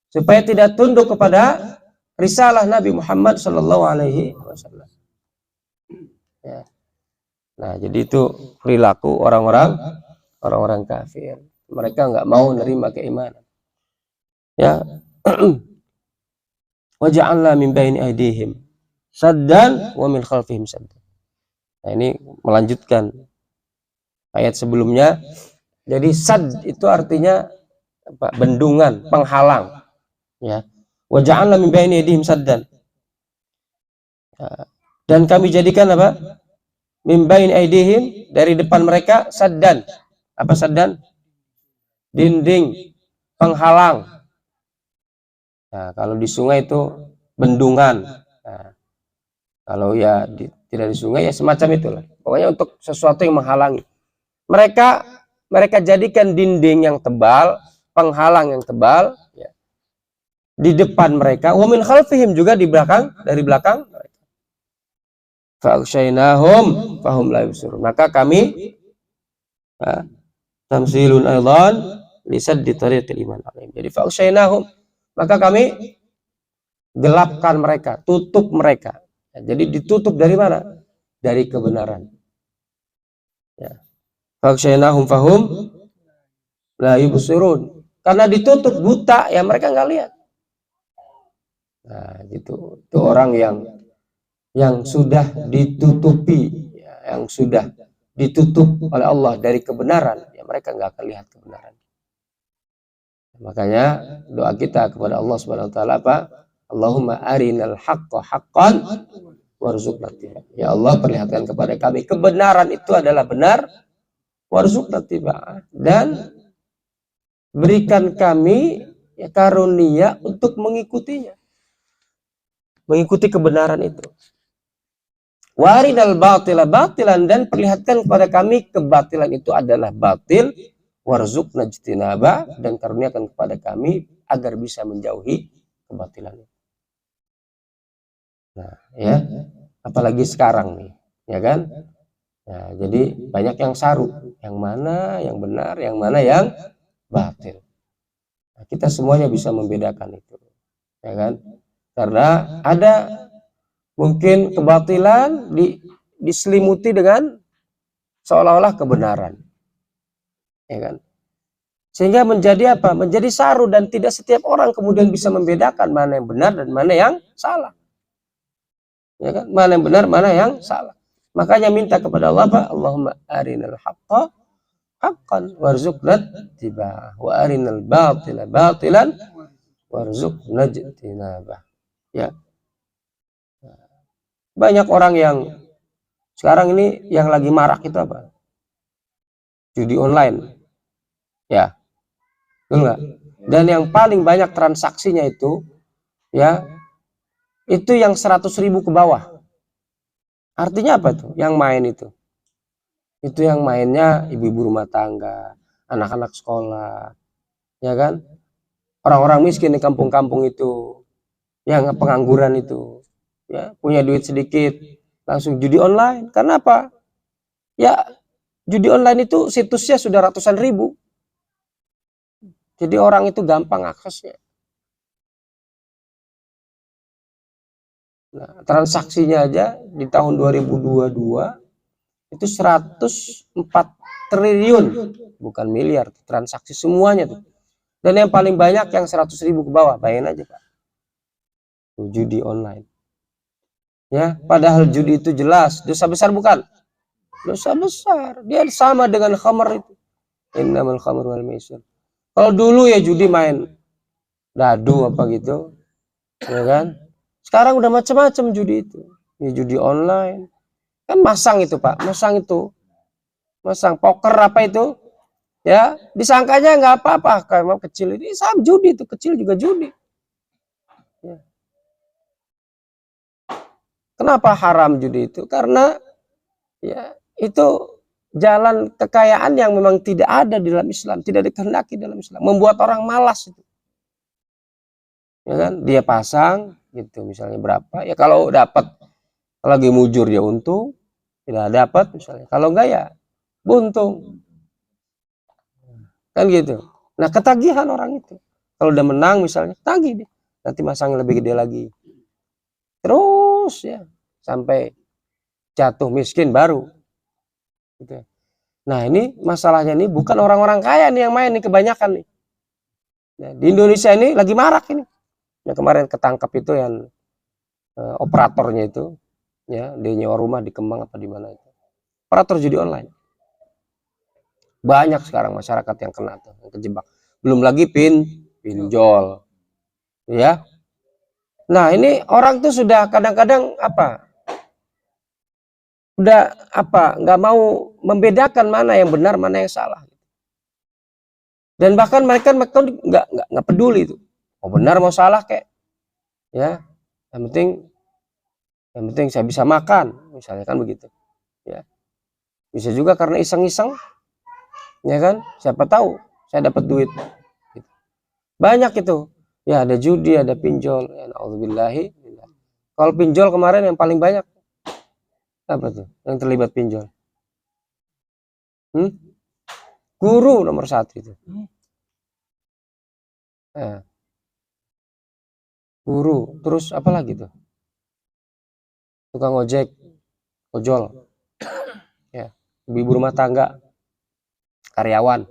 supaya tidak tunduk kepada risalah Nabi Muhammad Shallallahu Alaihi Wasallam. Ya. Nah, jadi itu perilaku orang-orang kafir. Mereka nggak mau nerima keimanan. Ya, waja'alna min baini aydihim saddan wa min khalfihim saddan. Nah, ini melanjutkan ayat sebelumnya. Jadi sad itu artinya apa? Bendungan, penghalang. Ya, waja'alna min baini aydihim saddan. Dan kami jadikan apa? Min baini aydihim, dari depan mereka, saddan. Apa saddan? Dinding, penghalang. Nah, kalau di sungai itu bendungan. Nah, kalau ya tidak di sungai ya semacam itulah. Pokoknya untuk sesuatu yang menghalangi. Mereka jadikan dinding yang tebal, penghalang yang tebal, ya, di depan mereka. Wa min khalfihim, juga di belakang, dari belakang mereka. Fa'aghshaynahum fahum la yubsirun. Maka kami tamsilun aidan lisaddi tariqil iman alaihim. Jadi fa'aghshaynahum, maka kami gelapkan mereka, tutup mereka. Ya, jadi ditutup dari mana? Dari kebenaran. Ya. Fa'aghshaynahum fahum la yubsirun. Karena ditutup, buta, ya mereka nggak lihat. Nah, gitu. Itu orang yang sudah ditutupi, ya, yang sudah ditutup oleh Allah dari kebenaran, ya mereka nggak akan lihat kebenaran. Makanya doa kita kepada Allah Subhanahu wa taala apa? Allahumma arinal haqqa haqqan warzuqna ittiba'ah. Ya Allah, perlihatkan kepada kami kebenaran itu adalah benar, warzuqna ittiba'ah, dan berikan kami ya karunia untuk mengikutinya. Mengikuti kebenaran itu. Warinal batila batilan, dan perlihatkan kepada kami kebatilan itu adalah batil, warzuqna ijtinaba, dan karuniakan kepada kami agar bisa menjauhi kebatilan. Nah, ya, apalagi sekarang nih, ya kan? Nah, jadi banyak yang saru, yang mana yang benar, yang mana yang batil. Nah, kita semuanya bisa membedakan itu, ya kan? Karena ada mungkin kebatilan diselimuti dengan seolah-olah kebenaran, ya kan? Sehingga menjadi apa? Menjadi saru, dan tidak setiap orang kemudian bisa membedakan mana yang benar dan mana yang salah, ya kan? Mana yang benar, mana yang salah. Makanya minta kepada Allah apa? Allahumma arinal haqqa haqqan warzuqna ittiba'ah wa arinal batila batilan warzuqna ijtinabah. Ya. Banyak orang yang sekarang ini yang lagi marak itu apa? Judi online. Ya. Betul nggak? Dan yang paling banyak transaksinya itu, ya, itu yang 100.000 ke bawah. Artinya apa tuh? Yang main itu yang mainnya ibu-ibu rumah tangga, anak-anak sekolah, ya kan? Orang-orang miskin di kampung-kampung itu, yang pengangguran itu, ya, punya duit sedikit, langsung judi online. Karena apa? Ya, judi online itu situsnya sudah ratusan ribu. Jadi orang itu gampang aksesnya. Nah, transaksinya aja di tahun 2022 itu 104 triliun, bukan miliar, transaksi semuanya tuh. Dan yang paling banyak yang 100.000 ke bawah, bayangin aja Pak. Judi online. Ya, padahal judi itu jelas dosa besar, bukan? Dosa besar. Dia sama dengan khamar itu. Innamal khamru wal maisir. Kalau dulu ya judi main dadu apa gitu, ya kan? Sekarang udah macam-macam judi itu. Ya, judi online. Kan masang itu, Pak. Masang itu. Masang poker apa itu? Ya, disangkanya nggak apa-apa kalau kecil ini sama judi itu, kecil juga judi. Ya. Kenapa haram judi itu? Karena ya itu jalan kekayaan yang memang tidak ada di dalam Islam, tidak dikehendaki dalam Islam, membuat orang malas itu. Ya kan? Dia pasang gitu misalnya berapa? Ya kalau dapat lagi mujur dia untung, tidak dapat misalnya. Kalau enggak ya buntung. Kan gitu. Nah, ketagihan orang itu. Kalau udah menang misalnya, tagih dia. Nanti masang lebih gede lagi. Terus ya sampai jatuh miskin baru. Gitu. Nah, ini masalahnya nih bukan orang-orang kaya nih yang main nih kebanyakan nih. Nah, di Indonesia ini lagi marak ini. Yang kemarin ketangkap itu yang operatornya itu, ya dia nyewa rumah di Kemang apa di mana itu. Operator judi online. Banyak sekarang masyarakat yang kena tuh, yang kejebak. Belum lagi pinjol. Ya. Nah, ini orang tuh sudah kadang-kadang apa? Udah apa? Nggak mau membedakan mana yang benar, mana yang salah. Dan bahkan mereka nggak peduli itu. Mau benar mau salah kayak. Ya. Yang penting saya bisa makan, misalnya kan begitu. Ya. Bisa juga karena iseng-iseng. Ya kan? Siapa tahu saya dapat duit. Banyak itu. Ya ada judi, ada pinjol. Ya, na'udzubillahi. Kalau pinjol kemarin yang paling banyak apa tuh? Yang terlibat pinjol. Guru nomor 1 itu. Nah, guru. Terus apa lagi tuh? Tukang ojek, ojol. Ya, ibu rumah tangga, karyawan.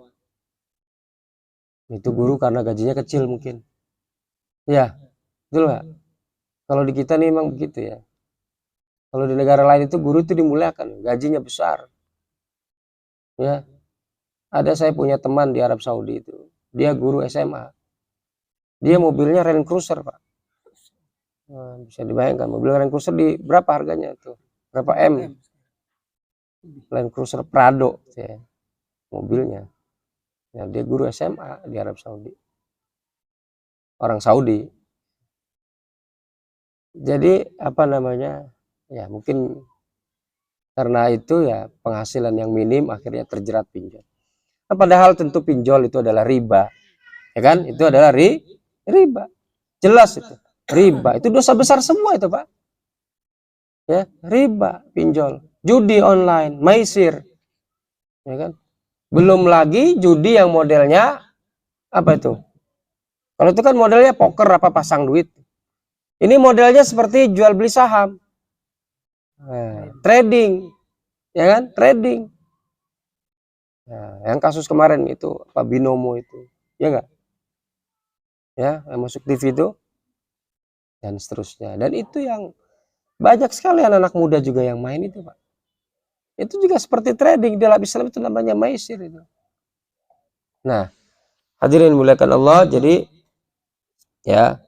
Itu guru karena gajinya kecil mungkin. Ya, betul nggak? Kalau di kita nih emang begitu ya. Kalau di negara lain itu guru itu dimuliakan, gajinya besar. Ya, ada saya punya teman di Arab Saudi itu, dia guru SMA. Dia mobilnya Land Cruiser, Pak. Nah, bisa dibayangkan mobil Land Cruiser di berapa harganya itu? Berapa M? Land Cruiser Prado, ya, mobilnya. Ya, dia guru SMA di Arab Saudi. Orang Saudi. Jadi apa namanya? Ya mungkin karena itu ya penghasilan yang minim akhirnya terjerat pinjol. Nah, padahal tentu pinjol itu adalah riba. Ya kan? Itu adalah riba. Jelas itu. Riba. Itu dosa besar semua itu, Pak. Ya, riba, pinjol, judi online, maisir. Ya kan? Belum lagi judi yang modelnya apa itu? Kalau itu kan modelnya poker apa pasang duit. Ini modelnya seperti jual beli saham. Nah, trading. Ya kan? Trading. Nah, yang kasus kemarin itu Pak Binomo itu. Ya enggak? Ya, yang masuk TV itu dan seterusnya. Dan itu yang banyak sekali anak-anak muda juga yang main itu, Pak. Itu juga seperti trading dalam Islam itu namanya maisir itu. Nah, hadirin muliakan Allah, jadi ya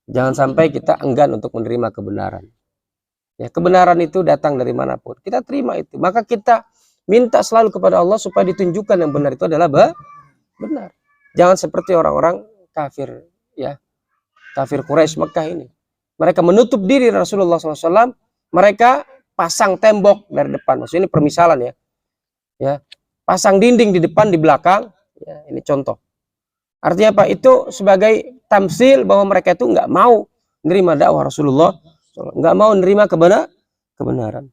jangan sampai kita enggan untuk menerima kebenaran. Ya, kebenaran itu datang dari manapun. Kita terima itu. Maka kita minta selalu kepada Allah supaya ditunjukkan yang benar itu adalah benar. Jangan seperti orang-orang kafir, ya, kafir Quraisy Mekah ini. Mereka menutup diri Rasulullah SAW. Mereka pasang tembok dari depan. Maksudnya ini permisalan ya. Ya, pasang dinding di depan, di belakang. Ya, ini contoh. Artinya apa? Itu sebagai tamsil bahwa mereka itu nggak mau menerima dakwah Rasulullah, nggak mau menerima kebenaran.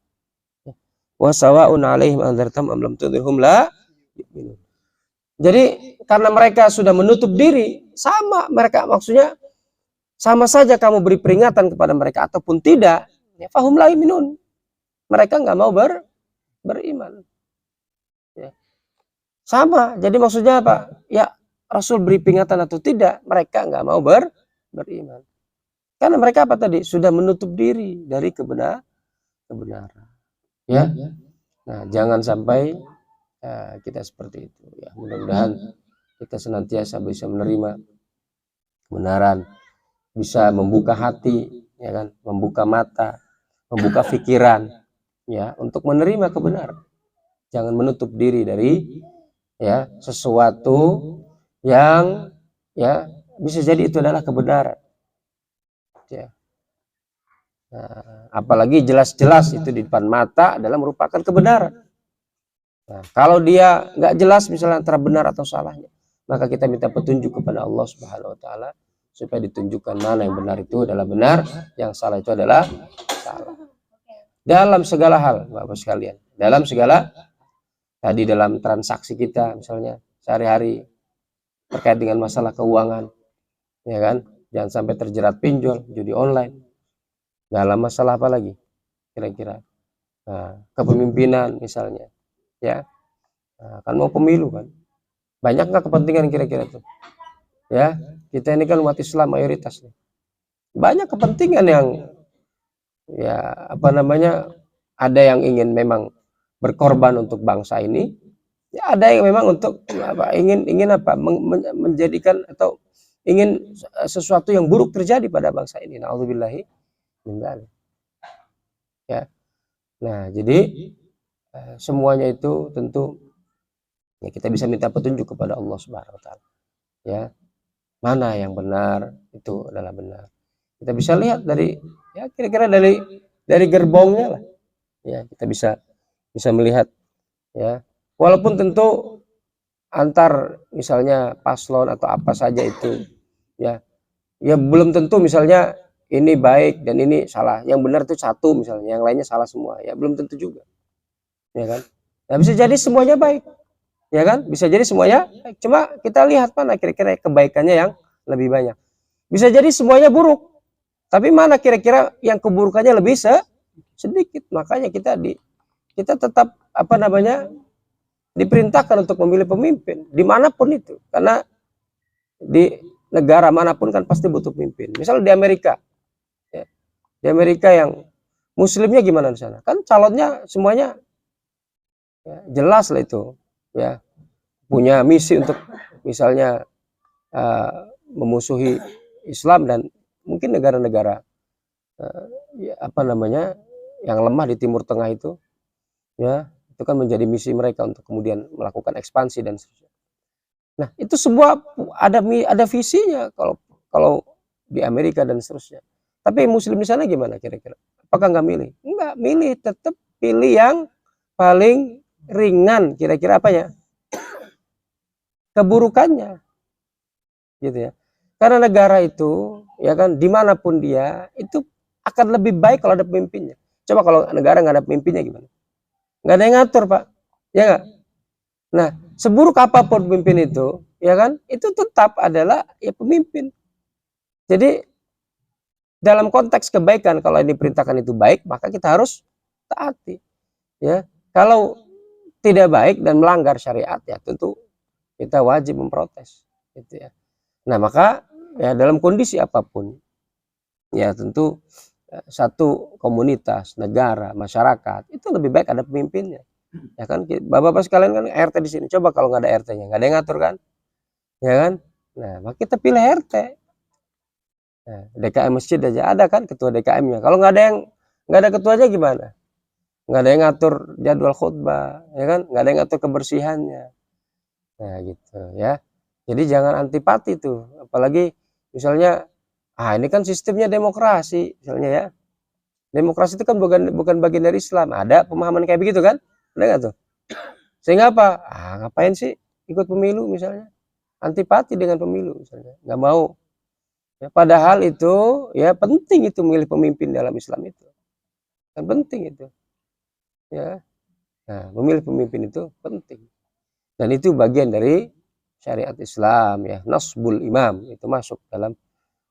Wasawa'un alaihim anzartam am lam tunzirhum la yu'minun. Jadi karena mereka sudah menutup diri, sama mereka maksudnya sama saja kamu beri peringatan kepada mereka ataupun tidak, ya fahum la yu'minun. Mereka nggak mau beriman. Ya. Sama. Jadi maksudnya apa? Ya Rasul beri peringatan atau tidak, mereka nggak mau beriman. Karena mereka apa tadi? Sudah menutup diri dari kebenaran. Ya. Nah, jangan sampai kita seperti itu ya. Mudah-mudahan kita senantiasa bisa menerima kebenaran, bisa membuka hati, ya kan, membuka mata, membuka pikiran, ya, untuk menerima kebenaran. Jangan menutup diri dari ya sesuatu yang ya bisa jadi itu adalah kebenaran. Ya. Nah, apalagi jelas-jelas itu di depan mata adalah merupakan kebenaran. Nah, kalau dia nggak jelas misalnya antara benar atau salahnya, maka kita minta petunjuk kepada Allah Subhanahu Wa Taala supaya ditunjukkan mana yang benar itu adalah benar, yang salah itu adalah salah. Dalam segala hal, Bapak sekalian, dalam segala tadi dalam transaksi kita misalnya sehari-hari terkait dengan masalah keuangan, ya kan, jangan sampai terjerat pinjol, judi online. Dalam masalah apa lagi kira-kira? Nah, kepemimpinan misalnya, ya, nah, kan mau pemilu kan, banyak nggak kepentingan kira-kira tuh, ya, kita ini kan umat Islam mayoritas nih, banyak kepentingan yang ya apa namanya, ada yang ingin memang berkorban untuk bangsa ini, ya ada yang memang untuk apa, ingin apa, menjadikan atau ingin sesuatu yang buruk terjadi pada bangsa ini. Na'udzubillahi min dzalik. Ya. Nah, jadi semuanya itu tentu ya kita bisa minta petunjuk kepada Allah Subhanahu Wa Taala. Ya, mana yang benar itu adalah benar. Kita bisa lihat dari ya kira-kira dari gerbongnya lah. Ya, kita bisa melihat ya. Walaupun tentu antar misalnya paslon atau apa saja itu ya belum tentu misalnya ini baik dan ini salah, yang benar itu satu misalnya, yang lainnya salah semua, ya belum tentu juga, ya kan. Nah, bisa jadi semuanya baik, ya kan, bisa jadi semuanya baik. Cuma kita lihat mana kira-kira kebaikannya yang lebih banyak. Bisa jadi semuanya buruk, tapi mana kira-kira yang keburukannya lebih sedikit. Makanya kita tetap apa namanya, diperintahkan untuk memilih pemimpin dimanapun itu, karena di negara manapun kan pasti butuh pemimpin. Misal di Amerika, ya, di Amerika yang muslimnya gimana di sana, kan calonnya semuanya ya, jelas lah itu, ya, punya misi untuk misalnya memusuhi Islam dan mungkin negara-negara ya, apa namanya, yang lemah di Timur Tengah itu, ya, itu kan menjadi misi mereka untuk kemudian melakukan ekspansi dan seterusnya. Nah, itu semua ada visinya kalau di Amerika dan seterusnya. Tapi muslim di sana gimana kira-kira? Apakah nggak milih? Nggak milih, tetap pilih yang paling ringan, kira-kira apa ya? Keburukannya, gitu ya. Karena negara itu, ya kan, dimanapun dia itu akan lebih baik kalau ada pemimpinnya. Coba kalau negara nggak ada pemimpinnya gimana? Nggak ada yang ngatur, Pak, ya nggak? Nah, seburuk apapun pemimpin itu, ya kan, itu tetap adalah ya pemimpin. Jadi dalam konteks kebaikan, kalau yang diperintahkan itu baik, maka kita harus taati. Ya, kalau tidak baik dan melanggar syariat, ya tentu kita wajib memprotes, gitu ya. Nah, maka ya dalam kondisi apapun, ya tentu satu komunitas, negara, masyarakat itu lebih baik ada pemimpinnya. Ya kan, bapak-bapak sekalian kan RT di sini. Coba kalau nggak ada RT-nya, nggak ada yang ngatur kan, ya kan. Nah, maka kita pilih RT. Nah, DKM masjid aja ada kan ketua DKM-nya. Kalau nggak ada ketuanya gimana? Nggak ada yang ngatur jadwal khutbah, ya kan? Nggak ada yang ngatur kebersihannya. Nah, gitu ya. Jadi jangan antipati tuh. Apalagi misalnya, ini kan sistemnya demokrasi, misalnya ya. Demokrasi itu kan bukan bagian dari Islam. Ada pemahaman kayak begitu kan? Ada nggak tuh? Sehingga apa? Ngapain sih ikut pemilu misalnya? Antipati dengan pemilu misalnya, nggak mau. Ya, padahal itu ya penting itu memilih pemimpin dalam Islam itu. Kan penting itu. Ya. Nah, memilih pemimpin itu penting. Dan itu bagian dari syariat Islam ya, nasbul imam itu masuk dalam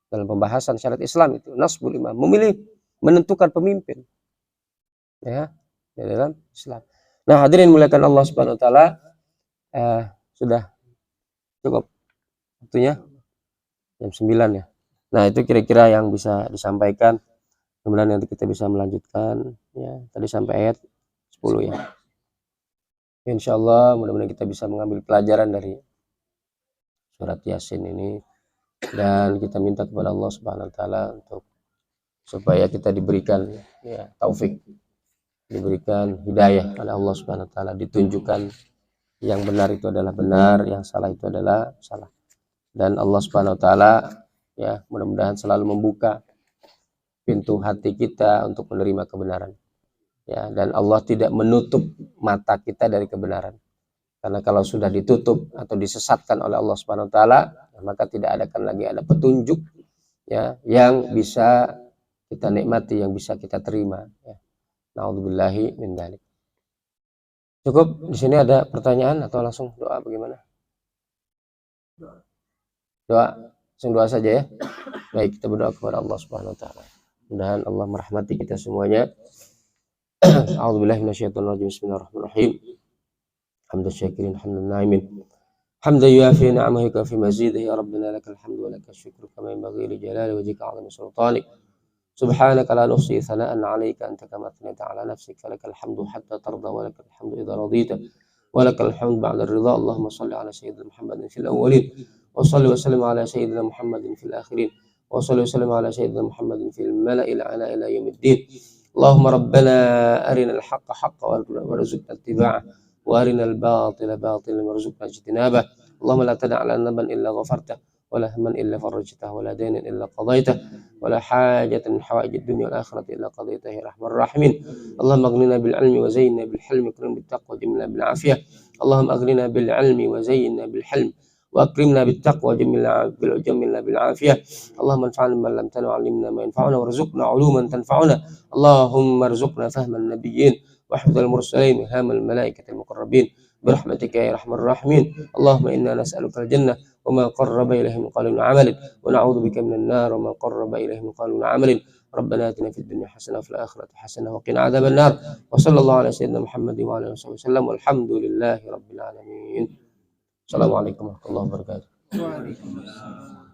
pembahasan syariat Islam itu, nasbul imam, memilih menentukan pemimpin. Ya, di dalam Islam. Nah, hadirin muliakan Allah Subhanahu wa taala, sudah cukup waktunya jam 9 ya. Nah, itu kira-kira yang bisa disampaikan. Kemudian nanti kita bisa melanjutkan ya. Tadi sampai ayat 10 ya. Insya Allah mudah-mudahan kita bisa mengambil pelajaran dari surat Yasin ini, dan kita minta kepada Allah Subhanahu wa taala untuk supaya kita diberikan ya taufik, diberikan hidayah oleh Allah Subhanahu wa taala, ditunjukkan yang benar itu adalah benar, yang salah itu adalah salah. Dan Allah Subhanahu wa taala ya mudah-mudahan selalu membuka pintu hati kita untuk menerima kebenaran. Ya, dan Allah tidak menutup mata kita dari kebenaran. Karena kalau sudah ditutup atau disesatkan oleh Allah Subhanahu wa taala, maka tidak akan lagi ada petunjuk ya yang bisa kita nikmati, yang bisa kita terima ya. Na'udzubillahi min dzalik. Cukup di sini ada pertanyaan atau langsung doa bagaimana? Doa, langsung doa saja ya. Baik, kita berdoa kepada Allah Subhanahu wa taala. Mudah-mudahan Allah merahmati kita semuanya. A'udzubillahi minasyaitonir rajim. Bismillahirrahmanirrahim. Hamdan syakirin, hamdan na'imin. Hamdan yuafi ni'amahu wa fi mazidihi. Ya Rabbana lakal hamdu wa lakal syukru kama yanbaghi li jalali wajhika 'azimi sultanik. Subhanaka la nuhsi thana'an 'alaika anta kama athnayta 'ala nafsika lakal hamdu hatta tarda wa lakal hamdu idza radita wa lakal hamdu ba'da ar-ridha. Allahumma shalli 'ala sayyidina Muhammadin fil awwalin wa shalli wa sallim 'ala sayyidina Muhammadin fil akhirin wa shalli wa sallim 'ala sayyidina Muhammadin fil mala'il 'ala ila yaumiddin. Allahumma rabbana arinal haqqa haqqan warzuqna ittiba'ah wa arinal batila batilan warzuqna ijtinabah. Allahumma la tada' lana dhanban illa ghafartah wa la hamman illa farajtah wa la daynan illa qadaitah wa la hajatan min hawaijid dunya wal akhirati illa qadaitah ya rahman rahimin. Allahumma aghnina bil ilmi wa zayyinna bil hilmi wa bil taqwa wa jamilna bil afiyah. Allahumma aghnina bil ilmi wa zayyinna bil hilmi wa akrimna bit taqwa wa jamilna bil afiyah. Allahumma anfa'na bima 'allamtana wa 'allimna ma yanfa'una warzuqna 'uluman tanfa'una. Allahumma arzuqna fahman nabiyyin wa hifdzal mursalin wa hamal malaikatil muqarrabin birahmatika ya arhamar rahimin. Allahumma inna nas'aluka al-jannah wa ma qarraba ilayhi min qawlin wa 'amalin wa na'udzu bika minan nar wa ma qarraba ilayhi min qawlin wa 'amalin. Rabbana atina fid dunya hasanah wa fil akhirati hasanah wa qina adzaban nar. Wa sallallahu ala sayyidina Muhammadin wa ala alihi wasallam walhamdulillahi rabbil alamin. Assalamualaikum warahmatullahi wabarakatuh. Waalaikumsalam.